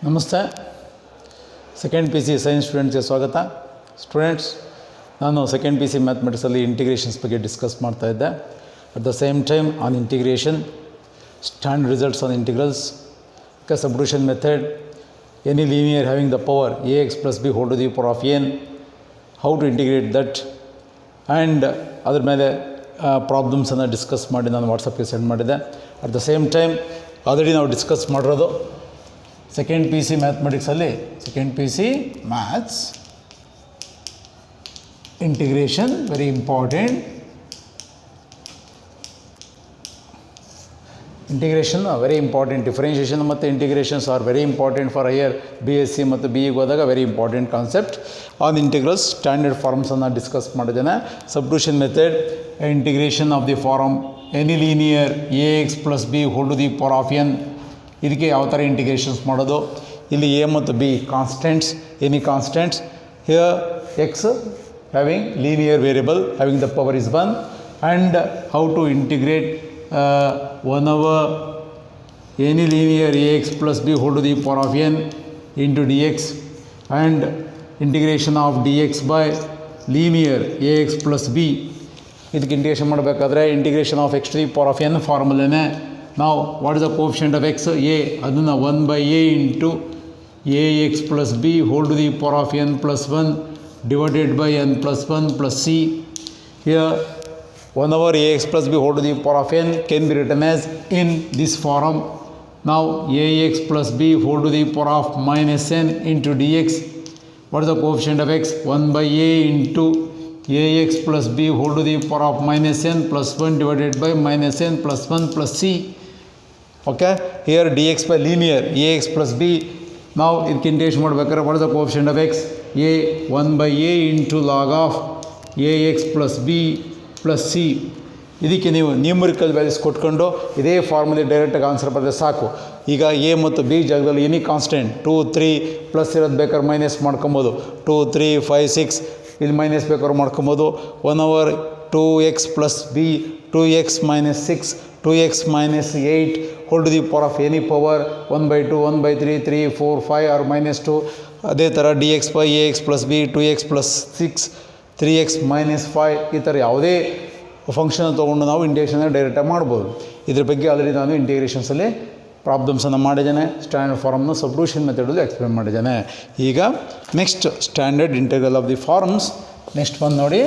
ನಮಸ್ತೆ. Second P C science ಸ್ಟೂಡೆಂಟ್ಸ್ಗೆ ಸ್ವಾಗತ. ಸ್ಟೂಡೆಂಟ್ಸ್, ನಾನು ಸೆಕೆಂಡ್ ಪಿ ಸಿ ಮ್ಯಾಥಮೆಟಿಕ್ಸಲ್ಲಿ ಇಂಟಿಗ್ರೇಷನ್ಸ್ ಬಗ್ಗೆ ಡಿಸ್ಕಸ್ ಮಾಡ್ತಾ ಇದ್ದೆ. At the same time on integration, standard results on integrals, substitution method, any linear having the power ax plus b whole to the power of n, how to integrate that, and ಅದ್ರ ಮೇಲೆ ಪ್ರಾಬ್ಲಮ್ಸನ್ನು discuss ಮಾಡಿ ನಾನು ವಾಟ್ಸಪ್ಗೆ send ಮಾಡಿದ್ದೆ. At the same time already ನಾವು discuss ಮಾಡಿರೋದು second P C ಮ್ಯಾಥಮೆಟಿಕ್ಸಲ್ಲಿ, second P C maths integration very important. Integration very important. Differentiation ಮತ್ತು integrations are very important for higher B S C ಮತ್ತು B ಇಗೆ ಹೋದಾಗ very important concept. On integrals standard ಫಾರ್ಮ್ಸನ್ನು discuss ಮಾಡಿದ್ದೇನೆ. Substitution method, integration of the form any linear ax plus b whole to the power of n, ಇದಕ್ಕೆ ಯಾವ ಥರ integrations ಮಾಡೋದು. ಇಲ್ಲಿ ಎ ಮತ್ತು b constants, any constants. Here x having linear variable having the power is 1, and how to integrate 1 over any linear ax plus b whole to the power of n into dx, and integration of dx by linear ax plus b. ಇದಕ್ಕೆ integration ಮಾಡಬೇಕಾದ್ರೆ integration of x to the power of n ಫಾರ್ಮುಲೇನೆ. ನಾವು what is the coefficient of x? A. ಅದನ್ನು 1/a into ax plus b whole to the power of n plus 1 divided by n plus 1 plus c. Here 1 over ax plus b whole to the power of n can be written as in this form. Now ax plus b whole to the power of minus n into dx. What is the coefficient of x? 1/a into ax plus b whole to the power of minus n plus 1 divided by minus n plus 1 plus c. Okay, here dx by linear ax plus b. Now ಇದಕ್ಕೆ integration ಮಾಡಬೇಕಾದ್ರೆ what is the coefficient of x? a 1/a into log of ax plus b plus C. ಇದಕ್ಕೆ ನೀವು numerical values ಕೊಟ್ಕೊಂಡು ಇದೇ ಫಾರ್ಮುಲೆ ಡೈರೆಕ್ಟಾಗಿ answer ಬರೆದ್ರೆ ಸಾಕು. ಈಗ ಎ ಮತ್ತು ಬಿ ಜಾಗದಲ್ಲಿ ಎನಿ ಕಾನ್ಸ್ಟೆಂಟ್ 2, 3 ಪ್ಲಸ್ ಇರೋದು ಬೇಕಾದ್ರೆ ಮೈನಸ್ ಮಾಡ್ಕೊಬೋದು. 2, 3, 5, 6 ಇಲ್ಲಿ ಮೈನಸ್ ಬೇಕಾದ್ರೆ ಮಾಡ್ಕೊಬೋದು. 1 over 2x plus b 2x minus 6 2x minus 8 whole to the power of any power 1/2 1/3 3 4 5 or minus 2. ಅದೇ ಥರ dx by ax plus b 2x plus 6 3x minus 5. ಈ ಥರ ಯಾವುದೇ ಫಂಕ್ಷನ್ ತೊಗೊಂಡು ನಾವು ಇಂಟಿಗ್ರೇಷನ್ ಡೈರೆಕ್ಟಾಗಿ ಮಾಡ್ಬೋದು. ಇದ್ರ ಬಗ್ಗೆ ಆಲ್ರೆಡಿ ನಾನು ಇಂಟಿಗ್ರೇಷನ್ಸಲ್ಲಿ ಪ್ರಾಬ್ಲಮ್ಸನ್ನು ಮಾಡಿದ್ದೇನೆ. ಸ್ಟ್ಯಾಂಡರ್ಡ್ ಫಾರ್ಮ್ನ ಸಬ್ಟ್ಯೂಷನ್ ಮೆಥಡಲ್ಲಿ ಎಕ್ಸ್ಪ್ಲೇನ್ ಮಾಡಿದ್ದೇನೆ. ಈಗ next standard integral of the forms next ಬಂದು ನೋಡಿ.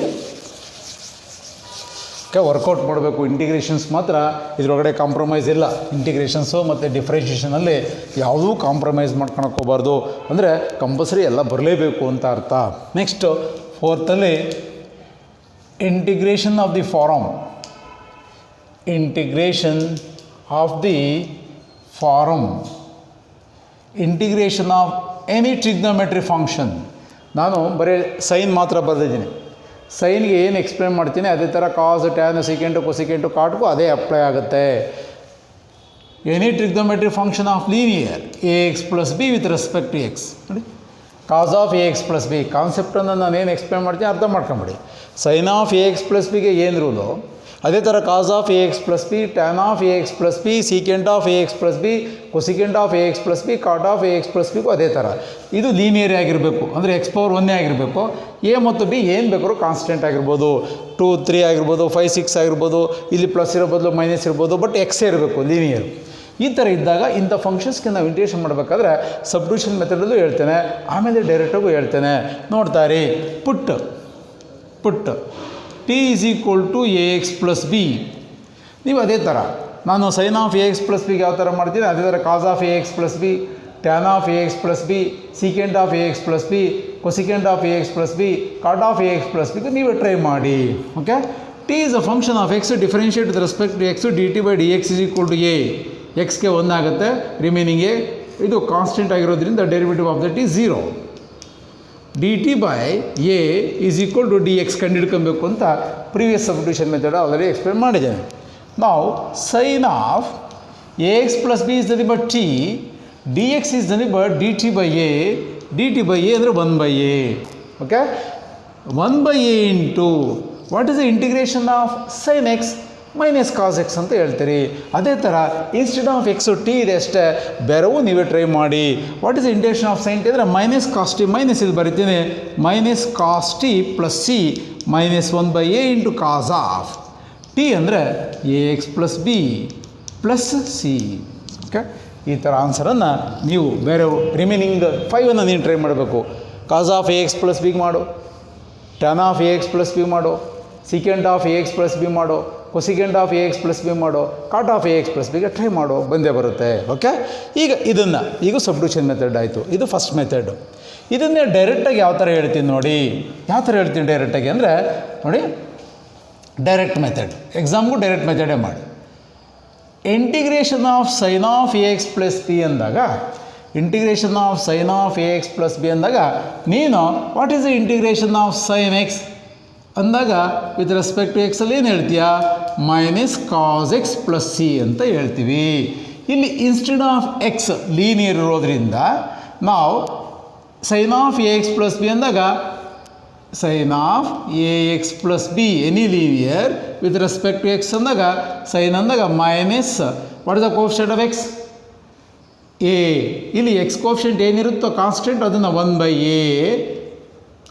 ವರ್ಕೌಟ್ ಮಾಡಬೇಕು. ಇಂಟಿಗ್ರೇಷನ್ಸ್ ಮಾತ್ರ ಇದರೊಳಗಡೆ ಕಾಂಪ್ರಮೈಸ್ ಇಲ್ಲ. ಇಂಟಿಗ್ರೇಷನ್ಸು ಮತ್ತು ಡಿಫ್ರೆನ್ಷಿಯೇಷನಲ್ಲಿ ಯಾವುದೂ ಕಾಂಪ್ರಮೈಸ್ ಮಾಡ್ಕೊಳಕ್ಕೆ ಹೋಗಬಾರ್ದು. ಅಂದರೆ ಕಂಪಲ್ಸರಿ ಎಲ್ಲ ಬರಲೇಬೇಕು ಅಂತ ಅರ್ಥ. ನೆಕ್ಸ್ಟು ಫೋರ್ತಲ್ಲಿ integration of the form. Integration of the form, integration of any trigonometry function. ನಾನು ಬರೀ ಸೈನ್ ಮಾತ್ರ ಬರೆದಿದ್ದೀನಿ. ಸೈನ್ಗೆ ಏನು ಎಕ್ಸ್ಪ್ಲೇನ್ ಮಾಡ್ತೀನಿ ಅದೇ ಥರ ಕಾಸ್, ಟ್ಯಾನ್, ಸೆಕೆಂಟು, ಕೊಸೆಕೆಂಟು, ಕಾಟ್ಗೂ ಅದೇ ಅಪ್ಲೈ ಆಗುತ್ತೆ. Any trigonometry function of linear ax plus b with respect to x. ನೋಡಿ, cos of ax plus b ಕಾನ್ಸೆಪ್ಟನ್ನು ನಾನು ಏನು ಎಕ್ಸ್ಪ್ಲೇನ್ ಮಾಡ್ತೀನಿ ಅರ್ಥ ಮಾಡ್ಕೊಂಬಿಡಿ. ಸೈನ್ ಆಫ್ ax plus bಗೆ ಏನು ರೂಲು, ಅದೇ ಥರ cos of ax plus b, tan of ax plus b, secant of ax plus b, cosecant of ax plus b, cot of ax plus bಗೂ ಅದೇ ಥರ. ಇದು ಲೀನಿಯರ್ ಆಗಿರಬೇಕು, ಅಂದರೆ x ಪವರ್ 1 ಆಗಿರಬೇಕು. a ಮತ್ತು b ಏನು ಬೇಕಾದ್ರೂ ಕಾನ್ಸ್ಟೆಂಟ್ ಆಗಿರ್ಬೋದು, 2, 3 ಆಗಿರ್ಬೋದು, 5, 6 ಆಗಿರ್ಬೋದು. ಇಲ್ಲಿ ಪ್ಲಸ್ ಇರೋ ಬದಲು ಮೈನಸ್ ಇರ್ಬೋದು, ಬಟ್ ಎಕ್ಸೇ ಇರಬೇಕು ಲೀನಿಯರ್. ಈ ಥರ ಇದ್ದಾಗ ಇಂಥ ಫಂಕ್ಷನ್ಸ್ಗೆ ನಾವು ಇಂಟಿಗ್ರೇಷನ್ ಮಾಡಬೇಕಾದ್ರೆ ಸಬ್ಟ್ಯೂಷನ್ ಮೆಥಡಲ್ಲೂ ಹೇಳ್ತೇನೆ, ಆಮೇಲೆ ಡೈರೆಕ್ಟಾಗೂ ಹೇಳ್ತೇನೆ. ನೋಡ್ತಾರೆ, ಪುಟ್ t is equal to ax plus b. ನೀವು ಅದೇ ಥರ ನಾನು sine of ax plus b ಯಾವ ಥರ ಮಾಡ್ತೀನಿ ಅದೇ ಥರ cos of ax plus b, tan of ax plus b, secant of ax plus b, cosecant of ax plus b, cot of ax plus b ನೀವೇ ಟ್ರೈ ಮಾಡಿ. Okay, t is a function of x, differentiate with respect to x, dt by dx is equal to a. ಎಕ್ಸ್ಗೆ 1 ಆಗುತ್ತೆ, remaining a. ಇದು constant ಆಗಿರೋದ್ರಿಂದ derivative of that is 0. dt by a is equal to dx ಕಂಡುಹಿಡ್ಕೊಬೇಕು ಅಂತ previous substitution method already explain ಮಾಡಿದ್ದೇನೆ. ನಾವು sine of ax plus b is nothing but t, dx is nothing but dt by a. dt by a ಅಂದರೆ 1/a. Okay, 1/a into what is the integration of sine x? Minus cos x ಅಂತ ಹೇಳ್ತೀರಿ. ಅದೇ ಥರ instead of x T ಇದೆ ಅಷ್ಟೇ, ಬೇರೆವೂ ನೀವೇ try ಮಾಡಿ. What is integration of sine t ಅಂದರೆ ಮೈನಸ್ ಕಾಸ್ ಟಿ, ಮೈನಸ್ ಇಲ್ಲಿ ಬರಿತೀನಿ, minus cos t plus c minus 1/a into cos of t ಅಂದರೆ a x plus b plus c. Okay, ಈ ಥರ ಆನ್ಸರನ್ನು ನೀವು ಬೇರೆ ರಿಮೈನಿಂಗ್ 5 ನೀನು ಟ್ರೈ ಮಾಡಬೇಕು. Cos of a x plus ಬಿಗೆ ಮಾಡು, tan of a x plus b ಮಾಡು, secant of a x plus b ಮಾಡು, cosecant of a x plus b ಮಾಡು, cot of a x plus ಬಿಗೆ ಟ್ರೈ ಮಾಡು, ಬಂದೇ ಬರುತ್ತೆ. ಓಕೆ, ಈಗ ಸಬ್ಸ್ಟಿಟ್ಯೂಷನ್ ಮೆಥಡ್ ಆಯಿತು. ಇದು ಫಸ್ಟ್ ಮೆಥಡು. ಇದನ್ನೇ ಡೈರೆಕ್ಟಾಗಿ ಯಾವ ಥರ ಹೇಳ್ತೀನಿ ನೋಡಿ, ಯಾವ ಥರ ಹೇಳ್ತೀನಿ ಡೈರೆಕ್ಟಾಗಿ ಅಂದರೆ ನೋಡಿ, ಡೈರೆಕ್ಟ್ ಮೆಥಡ್, ಎಕ್ಸಾಮ್ಗೂ ಡೈರೆಕ್ಟ್ ಮೆಥಡೇ ಮಾಡಿ. Integration of sine of a x plus b ಅಂದಾಗ, integration of sine of a x plus b ಅಂದಾಗ ನೀನು what is the integration of sine x ಅಂದಾಗ ವಿತ್ ರೆಸ್ಪೆಕ್ಟ್ ಟು ಎಕ್ಸಲ್ಲಿ ಏನು ಹೇಳ್ತೀಯಾ, minus cos x plus c ಅಂತ ಹೇಳ್ತೀವಿ. ಇಲ್ಲಿ ಇನ್ಸ್ಟೆಡ್ ಆಫ್ ಎಕ್ಸ್ ಲೀನಿಯರ್ ಇರೋದ್ರಿಂದ ನಾವು sine of a x plus b ಅಂದಾಗ sine of a x plus be any linear with respect to x ಅಂದಾಗ ಸೈನ್ ಅಂದಾಗ minus what is the coefficient of x a. ಇಲ್ಲಿ x coefficient ಏನಿರುತ್ತೋ constant ಅದನ್ನು 1/a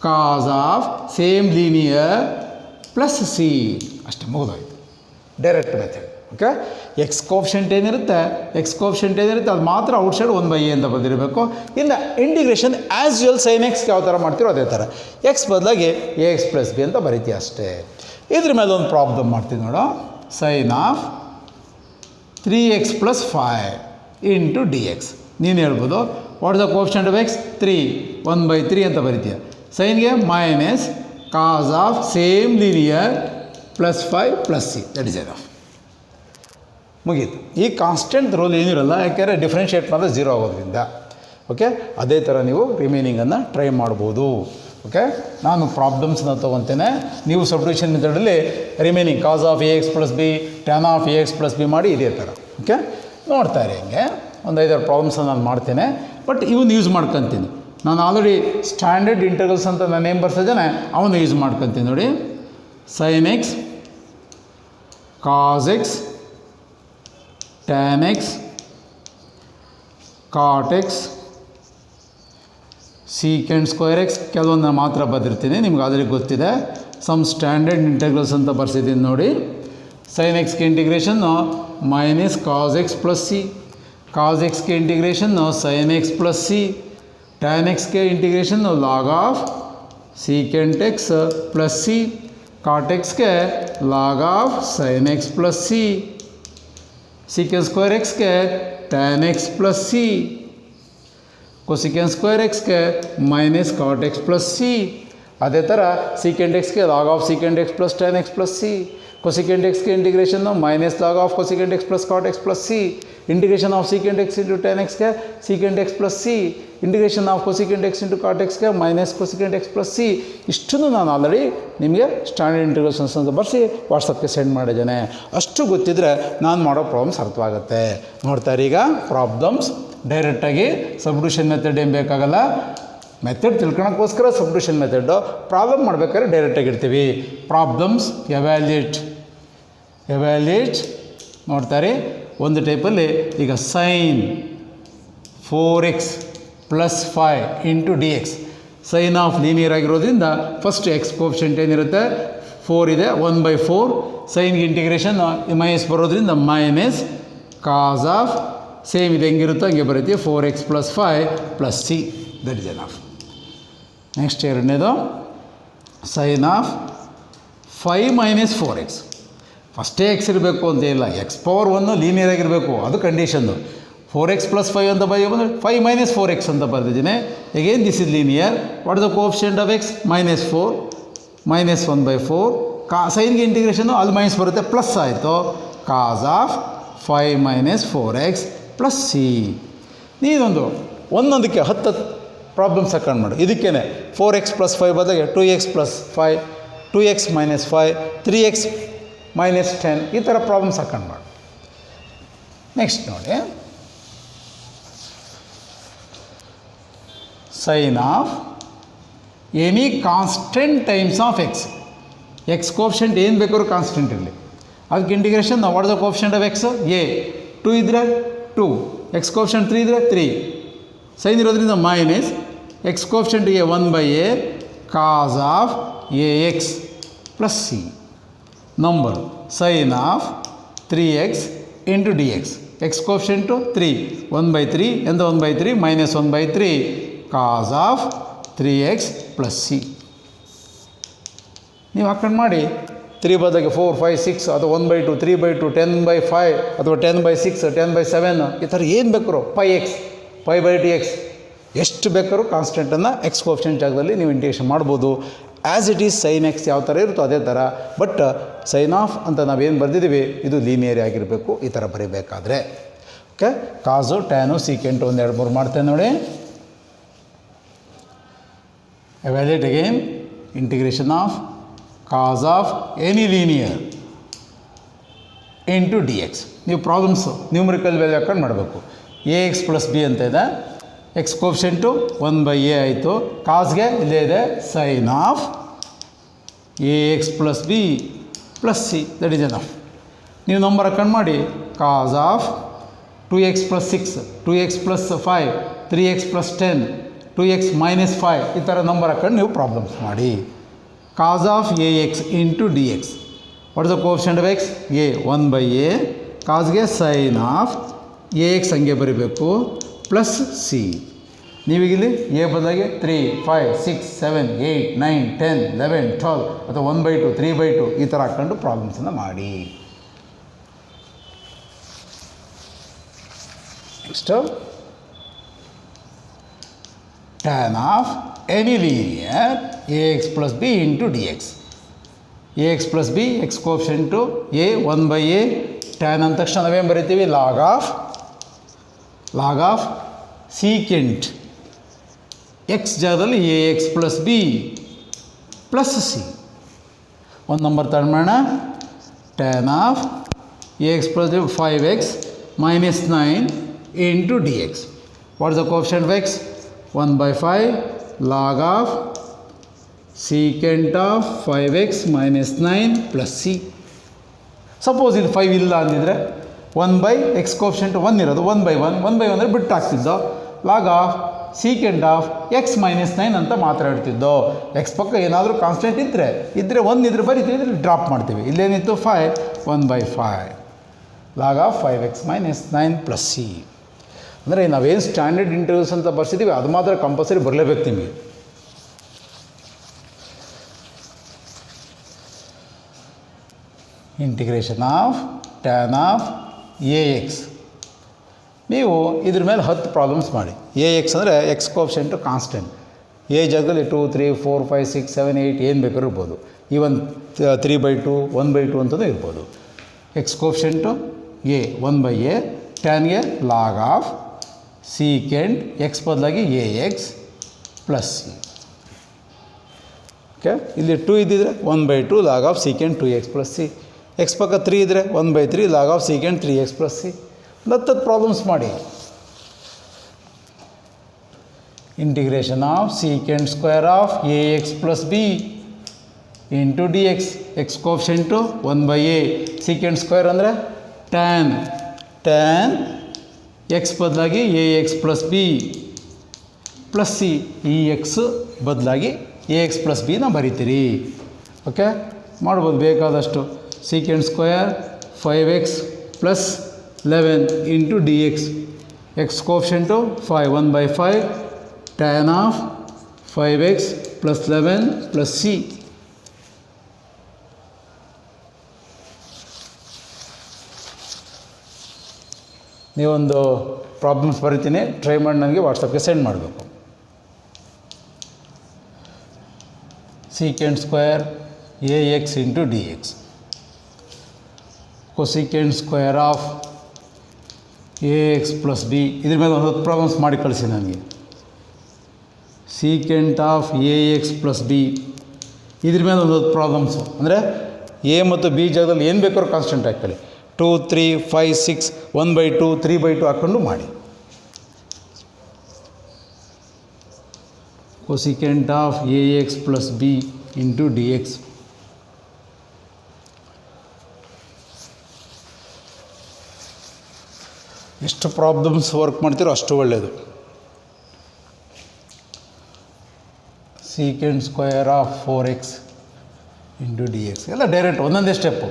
cos of same linear plus c, ಅಷ್ಟೇ, ಮುಗಿದೋಯ್ತು. Direct method. Okay, x coefficient ಏನಿರುತ್ತೆ ಅದು ಮಾತ್ರ ಔಟ್ಸೈಡ್ 1/a ಅಂತ ಬಂದಿರಬೇಕು. ಇನ್ನು ಇಂಟಿಗ್ರೇಷನ್ ಆ್ಯಸ್ ಯೂಲ್ ಸೈನ್ ಎಕ್ಸ್ಗೆ ಯಾವ ಥರ ಮಾಡ್ತೀರೋ ಅದೇ ಥರ ಎಕ್ಸ್ ಬದಲಾಗಿ ಎ ಎಕ್ಸ್ ಪ್ಲಸ್ ಬಿ ಅಂತ ಬರೀತೀವಿ ಅಷ್ಟೇ. ಇದ್ರ ಮೇಲೆ ಒಂದು ಪ್ರಾಬ್ಲಮ್ ಮಾಡ್ತೀವಿ ನೋಡು. Sine of 3x plus 5 into d x. ನೀನು ಹೇಳ್ಬೋದು what the coefficient of x 3 1/3 ಅಂತ ಬರಿತೀಯ. ಸೈನ್ಗೆ minus cos of same linear plus 5 plus c, that is enough. ಮುಗೀತು. ಈ ಕಾನ್ಸ್ಟೆಂಟ್ ರೋಲ್ ಏನಿರಲ್ಲ, ಯಾಕೆಂದರೆ ಡಿಫ್ರೆನ್ಷಿಯೇಟ್ ಮಾಡಿದ್ರೆ 0 ಆಗೋದ್ರಿಂದ. ಓಕೆ, ಅದೇ ಥರ ನೀವು ರಿಮೈನಿಂಗನ್ನು ಟ್ರೈ ಮಾಡ್ಬೋದು. ಓಕೆ, ನಾನು ಪ್ರಾಬ್ಲಮ್ಸ್ನ ತೊಗೊತೇನೆ, ನೀವು ಸಬ್ಸ್ಟಿಟ್ಯೂಷನ್ ಮೆಥಡಲ್ಲಿ remaining cos of a x plus b, tan of a x plus b ಮಾಡಿ ಇದೇ ಥರ. ಓಕೆ, ನೋಡ್ತಾ ಇರಿ. ಹಿಂಗೆ ಒಂದು 5-6 ಪ್ರಾಬ್ಲಮ್ಸನ್ನು ನಾನು ಮಾಡ್ತೇನೆ, ಬಟ್ ಇವನ್ನ ಯೂಸ್ ಮಾಡ್ಕೊತೀನಿ. ನಾನು ಆಲ್ರೆಡಿ ಸ್ಟ್ಯಾಂಡರ್ಡ್ ಇಂಟರ್ವಲ್ಸ್ ಅಂತ ನಾನು ಏನು ಬರ್ತಿದ್ದೇನೆ ಅವನ್ನ ಯೂಸ್ ಮಾಡ್ಕೊತೀನಿ ನೋಡಿ. Sine x, cos x, tan x, cot x, secant square x, ಕೆಲವೊಂದು ಮಾತ್ರ ಬರೆದಿರ್ತೀನಿ, ನಿಮ್ಗೆ ಆಲ್ರೆಡಿ ಗೊತ್ತಿದೆ. ಸಮ್ ಸ್ಟ್ಯಾಂಡರ್ಡ್ ಇಂಟರ್ವಲ್ಸ್ ಅಂತ ಬರ್ಸಿದ್ದೀನಿ ನೋಡಿ. ಸೈನ್ ಎಕ್ಸ್ಗೆ integration minus cos x plus c, cos ಎಕ್ಸ್ಗೆ integration sine x plus c, tan ಎಕ್ಸ್ಗೆ integration log of secant x plus c, cot ಎಕ್ಸ್ಗೆ log of sine x plus c, secant square ಎಕ್ಸ್ಗೆ tan x plus c, cosecant square ಎಕ್ಸ್ಗೆ minus cot x plus c. ಅದೇ ಥರ secant ಎಕ್ಸ್ಗೆ log of secant x plus tan x plus c, cosecant ಎಕ್ಸ್ಗೆ integration minus log of cosecant x plus cot x plus c, integration of secant x into tan ಎಕ್ಸ್ಗೆ secant x plus c, integration of cosecant x into cot ಎಕ್ಸ್ಗೆ minus cosecant x plus c. ಇಷ್ಟನ್ನು ನಾನು already ನಿಮಗೆ standard integrations ಅಂತ ಬರೆಸಿ ವಾಟ್ಸಪ್ಗೆ send ಮಾಡಿದ್ದೇನೆ. ಅಷ್ಟು ಗೊತ್ತಿದ್ದರೆ ನಾನು ಮಾಡೋ ಪ್ರಾಬ್ಲಮ್ಸ್ ಅರ್ಥವಾಗುತ್ತೆ. ನೋಡ್ತಾರೆ ಈಗ ಪ್ರಾಬ್ಲಮ್ಸ್ ಡೈರೆಕ್ಟಾಗಿ ಸಬ್ಸ್ಟಿಟ್ಯೂಷನ್ ಮೆಥಡ್ ಏನು ಬೇಕಾಗಲ್ಲ, ಮೆಥಡ್ ತಿಳ್ಕೊಳಕ್ಕೋಸ್ಕರ ಸಬ್ಸ್ಟಿಟ್ಯೂಷನ್ ಮೆಥಡ್ಡು. ಪ್ರಾಬ್ಲಮ್ ಮಾಡ್ಬೇಕಾದ್ರೆ ಡೈರೆಕ್ಟಾಗಿ ಇರ್ತೀವಿ. ಪ್ರಾಬ್ಲಮ್ಸ್ ಎವ್ಯಾಲ್ಯೂಯೇಟ್ ನೋಡ್ತಾರೆ. ಒಂದು ಟೈಪಲ್ಲಿ ಈಗ sine 4x plus 5 into d x, sine of linear ಆಗಿರೋದ್ರಿಂದ ಫಸ್ಟ್ ಎಕ್ಸ್ ಕೋಫಿಷಿಯಂಟ್ ಏನಿರುತ್ತೆ 4 ಇದೆ, 1/4. ಸೈನ್ಗೆ ಇಂಟಿಗ್ರೇಷನ್ ಮೈನಸ್ ಬರೋದ್ರಿಂದ ಮೈನಸ್ ಕಾಸ್ ಆಫ್ ಸೇಮ್ ಇದು ಹೆಂಗಿರುತ್ತೋ ಹಂಗೆ ಬರುತ್ತೆ 4x plus 5 plus c, that is enough. Next ಎರಡನೇದು ಸೈನ್ ಆಫ್ 5 ಮೈನಸ್ 4x. ಫಸ್ಟೇ ಎಕ್ಸ್ ಇರಬೇಕು ಅಂತ ಇಲ್ಲ, ಎಕ್ಸ್ ಪವರ್ 1 ಲೀನಿಯರ್ ಆಗಿರಬೇಕು, ಅದು ಕಂಡೀಷನ್ನು. 4x ಪ್ಲಸ್ 5 ಅಂತ ಬಂದರೆ 5 ಮೈನಸ್ 4x ಅಂತ ಬರೆದಿದ್ದೀನಿ. Again this is linear. What is the coefficient of x -4 minus 1/4. ಸೈನ್ಗೆ ಇಂಟಿಗ್ರೇಷನ್ನು ಅಲ್ಲಿ ಮೈನಸ್ ಬರುತ್ತೆ, ಪ್ಲಸ್ ಆಯಿತು. Cos of 5 minus 4x plus c. ನೀನೊಂದು ಒಂದೊಂದಕ್ಕೆ 10 ಪ್ರಾಬ್ಲಮ್ಸ್ ಹಾಕೊಂಡು ಮಾಡು. ಇದಕ್ಕೇ 4x ಪ್ಲಸ್ 5 ಬದಲಿಗೆ 2x plus 5, 2x minus 5, 3x minus 10 ಈ ಥರ ಪ್ರಾಬ್ಲಮ್ಸ್ ಹಾಕೊಂಡು ಮಾಡು. ನೆಕ್ಸ್ಟ್ ನೋಡಿ, sine of any constant times of x. X coefficient ಏನು ಬೇಕಾದ್ರೂ ಕಾನ್ಸ್ಟೆಂಟ್ ಇರಲಿ, ಅದಕ್ಕೆ ಇಂಟಿಗ್ರೇಷನ್ ನಾವು what the coefficient of x a 2 ಇದ್ದರೆ 2 ಎಕ್ಸ್ ಕೋಫಿಷಿಯಂಟ್ 3 ಇದ್ದರೆ 3 ಸೈನ್ ಇರೋದ್ರಿಂದ ಮೈನಸ್ ಎಕ್ಸ್ ಕೋಫಿಷಿಯಂಟ್ಗೆ 1/a cos of a x plus c number sine of 3x into d x x coefficient 3 1/3 ಎಂದ 1/3 minus 1/3 cos of 3x plus c ನೀವು ಹಾಕೊಂಡು ಮಾಡಿ 3 ಬದಲಿಗೆ 4 5 6 ಅಥವಾ 1/2 3/2 10/5 ಅಥವಾ 10/6 10/7 ಈ ಥರ ಏನು ಬೇಕಾದ್ರು π/2x ಎಷ್ಟು ಬೇಕಾದ್ರೂ ಕಾನ್ಸ್ಟೆಂಟನ್ನು ಎಕ್ಸ್ ಕೋಫಿಷಿಯಂಟ್ ಜಾಗದಲ್ಲಿ ನೀವು ಇಂಟಿಗ್ರೇಷನ್ ಮಾಡ್ಬೋದು. As it is sine x ಯಾವ ಥರ ಇರುತ್ತೋ ಅದೇ ಥರ, ಬಟ್ ಸೈನ್ ಆಫ್ ಅಂತ ನಾವೇನು ಬರೆದಿದ್ದೀವಿ ಇದು ಲೀನಿಯರ್ ಆಗಿರಬೇಕು ಈ ಥರ ಬರೀಬೇಕಾದ್ರೆ. ಓಕೆ, ಕಾಸು ಟ್ಯಾನು ಸೀಕೆಂಟು 1 2 3 ಮಾಡ್ತೇನೆ ನೋಡಿ. Evaluate again integration of cos of any linear into d x. ನೀವು ಪ್ರಾಬ್ಲಮ್ಸು ನ್ಯೂಮರಿಕಲ್ ವ್ಯಾಲ್ಯೂ ಹಾಕೊಂಡು ಮಾಡಬೇಕು. ಎ ಎಕ್ಸ್ ಪ್ಲಸ್ ಬಿ ಅಂತ ಇದೆ, ಎಕ್ಸ್ ಕೋಫಿಷಿಯಂಟು 1/a ಆಯಿತು, ಕಾಸ್ಗೆ ಇಲ್ಲೇ ಇದೆ sine of a x plus b plus c, that is enough. ನೀವು ನಂಬರ್ ಹಾಕೊಂಡು ಮಾಡಿ cos of 2x plus 6 2x plus 5 3x plus 10 2x minus 5 ಈ ಥರ ನಂಬರ್ ಹಾಕೊಂಡು ನೀವು ಪ್ರಾಬ್ಲಮ್ಸ್ ಮಾಡಿ. Cos of a x into d x, what is the coefficient of x a 1/a, ಕಾಸ್ಗೆ sine of a x ಹಂಗೆ ಬರೀಬೇಕು plus C. ನೀವೀಗಿಲ್ಲಿ A ಬದಲಾಗಿ 3 5 6 7 8 9 10 11 12 ಅಥವಾ 1/2 3/2 ಈ ಥರ ಹಾಕ್ಕೊಂಡು ಪ್ರಾಬ್ಲಮ್ಸನ್ನು ಮಾಡಿ. Next tan of any linear a x plus b into d x. A x plus b x coefficient a 1/a, tan ಅಂದ ತಕ್ಷಣ ನಾವೇನು ಬರಿತೀವಿ ಲಾಗ್ ಆಫ್ ಸೀಕೆಂಟ್ ಎಕ್ಸ್ ಜಾಗದಲ್ಲಿ a x plus b plus c. ಒಂದು number ತಗೊಂಡೋಣ, tan of a x plus 5x minus 9 into d x. What is the coefficient of x 1/5 log of secant of 5x minus 9 plus C. Suppose ಇದು 5 ಇಲ್ಲ ಅಂದಿದ್ರೆ 1/x coefficient 1 ಇರೋದು 1/1 ಅಂದರೆ ಬಿಟ್ಟು ಹಾಕ್ತಿದ್ದೋ, log of secant of x minus 9 ಅಂತ ಮಾತಾಡ್ತಿದ್ದೋ. X ಪಕ್ಕ ಏನಾದರೂ ಕಾನ್ಸ್ಟೆಂಟ್ ಇದ್ದರೆ 1 ಇದ್ರೆ ಬರೀತೀವಿ, ಇದ್ರೆ ಡ್ರಾಪ್ ಮಾಡ್ತೀವಿ. ಇಲ್ಲೇನಿತ್ತು 5 1/5 log of 5x minus 9 plus C. ಅಂದರೆ ನಾವೇನು ಸ್ಟ್ಯಾಂಡರ್ಡ್ ಇಂಟರ್ವಲ್ಸ್ ಅಂತ ಬರ್ಸಿದ್ದೀವಿ ಅದು ಮಾತ್ರ ಕಂಪಲ್ಸರಿ ಬರಲೇಬೇಕು ನಿಮಗೆ. Integration of tan of a X. ನೀವು ಇದ್ರ ಮೇಲೆ 10 ಪ್ರಾಬ್ಲಮ್ಸ್ ಮಾಡಿ. ಎ ಎಕ್ಸ್ ಅಂದರೆ ಎಕ್ಸ್ ಕೋಫಿಷಿಯಂಟು ಕಾನ್ಸ್ಟೆಂಟ್, ಎ ಜಾಗದಲ್ಲಿ 2 3 4 5 6 7 8 ಏನು ಬೇಕಾದ್ರೂ ಇರ್ಬೋದು, ಈವನ್ 3/2 1/2 ಅಂತಲೂ ಇರ್ಬೋದು. ಎಕ್ಸ್ ಕೋಫಿಷಿಯಂಟು ಎ 1/a, ಟ್ಯಾನ್ಗೆ ಲಾಗ್ ಆಫ್ ಸೀಕೆಂಟ್ ಎಕ್ಸ್ ಬದಲಾಗಿ a x plus c. Okay, ಇಲ್ಲಿ 2 ಇದ್ದಿದ್ರೆ 1/2 log of secant 2x plus c. X ಪಕ್ಕ 3 ಇದ್ದರೆ 1/3 log of secant 3x plus c. 10 problems ಮಾಡಿ. Integration of secant square of a x plus b into d x. X coefficient 1/a, secant square ಅಂದರೆ tan x ಬದಲಾಗಿ a x plus b plus C. ಈ x ಬದಲಾಗಿ a x plus ಬಿನ ಬರಿತೀರಿ. Okay, ಮಾಡ್ಬೋದು ಬೇಕಾದಷ್ಟು. Secant square 5x plus 11 into d x. X coefficient 5 1/5 tan of 5x plus 11 plus c. ನೀವೊಂದು problems ಬರಿತೀನಿ, ಟ್ರೈ ಮಾಡಿ ನನಗೆ ವಾಟ್ಸಪ್ಗೆ ಸೆಂಡ್ ಮಾಡಬೇಕು. Secant square a x into d x. Cosecant square of a x plus b. ಇದ್ರ ಮೇಲೆ ಒಂದು 10 problems ಮಾಡಿ ಕಳಿಸಿ ನನಗೆ. Secant of a x plus b, ಇದ್ರ ಮೇಲೆ ಒಂದು 10 ಪ್ರಾಬ್ಲಮ್ಸು. ಅಂದರೆ ಎ ಮತ್ತು ಬಿ ಜಾಗದಲ್ಲಿ ಏನು ಬೇಕಾದ್ರೂ ಕಾನ್ಸ್ಟೆಂಟ್ ಹಾಕ್ಕೊಳ್ಳಿ. 2 3 5 6 1/2 3/2 ಹಾಕ್ಕೊಂಡು ಮಾಡಿ. Cosecant of a x plus b into d x. ಎಷ್ಟು ಪ್ರಾಬ್ಲಮ್ಸ್ ವರ್ಕ್ ಮಾಡ್ತೀರೋ ಅಷ್ಟು ಒಳ್ಳೆಯದು. Secant square of 4x into d x ಎಲ್ಲ ಡೈರೆಕ್ಟ್ ಒಂದೊಂದೇ step.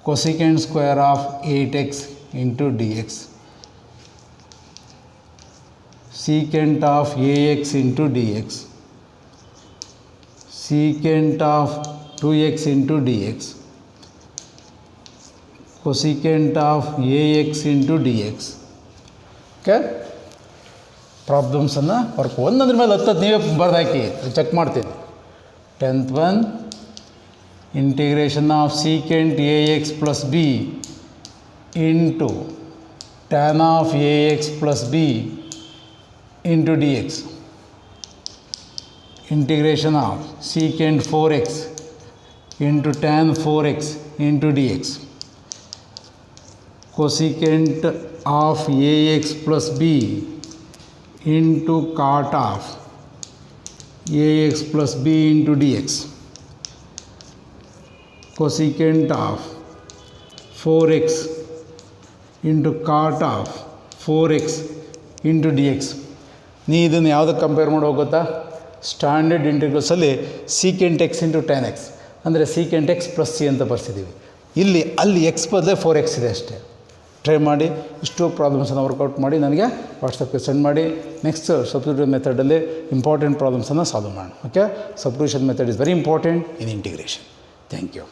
Cosecant square of 8x into d x, secant of ax into dx, secant of 2x into dx, cosecant of ax into dx. Okay, ಪ್ರಾಬ್ಲಮ್ಸನ್ನು work ಒಂದೊಂದ್ರ ಮೇಲೆ 10 ನೀವೇ ಬರ್ದಾಕಿ check ಮಾಡ್ತೀನಿ. 10th one, integration of secant ax plus b into tan of ax plus b into dx, integration of secant 4x into tan 4x into dx, cosecant of ax plus b into cot of ax plus b into dx, cosecant of 4x into cot of 4x into dx. ನೀ ಇದನ್ನು ಯಾವುದಕ್ಕೆ compare ಮಾಡೋ ಗೊತ್ತಾ? Standard ಇಂಟಿಗ್ರಲ್ಸಲ್ಲಿ secant x into tan x ಅಂದರೆ secant x plus c ಅಂತ ಬರ್ಸಿದ್ದೀವಿ. ಅಲ್ಲಿ ಎಕ್ಸ್ ಬದಲೇ 4x ಇದೆ ಅಷ್ಟೇ. ಟ್ರೈ ಮಾಡಿ ಇಷ್ಟು ಪ್ರಾಬ್ಲಮ್ಸನ್ನು ವರ್ಕೌಟ್ ಮಾಡಿ ನನಗೆ ವಾಟ್ಸಪ್ಗೆ ಸೆಂಡ್ ಮಾಡಿ. ನೆಕ್ಸ್ಟ್ ಸಬ್ಸ್ಟಿಟ್ಯೂಷನ್ ಮೆಥಡಲ್ಲಿ ಇಂಪಾರ್ಟೆಂಟ್ ಪ್ರಾಬ್ಲಮ್ಸನ್ನು ಸಾಲ್ವ್ ಮಾಡೋಣ. Okay, substitution method is very important in integration. Thank you.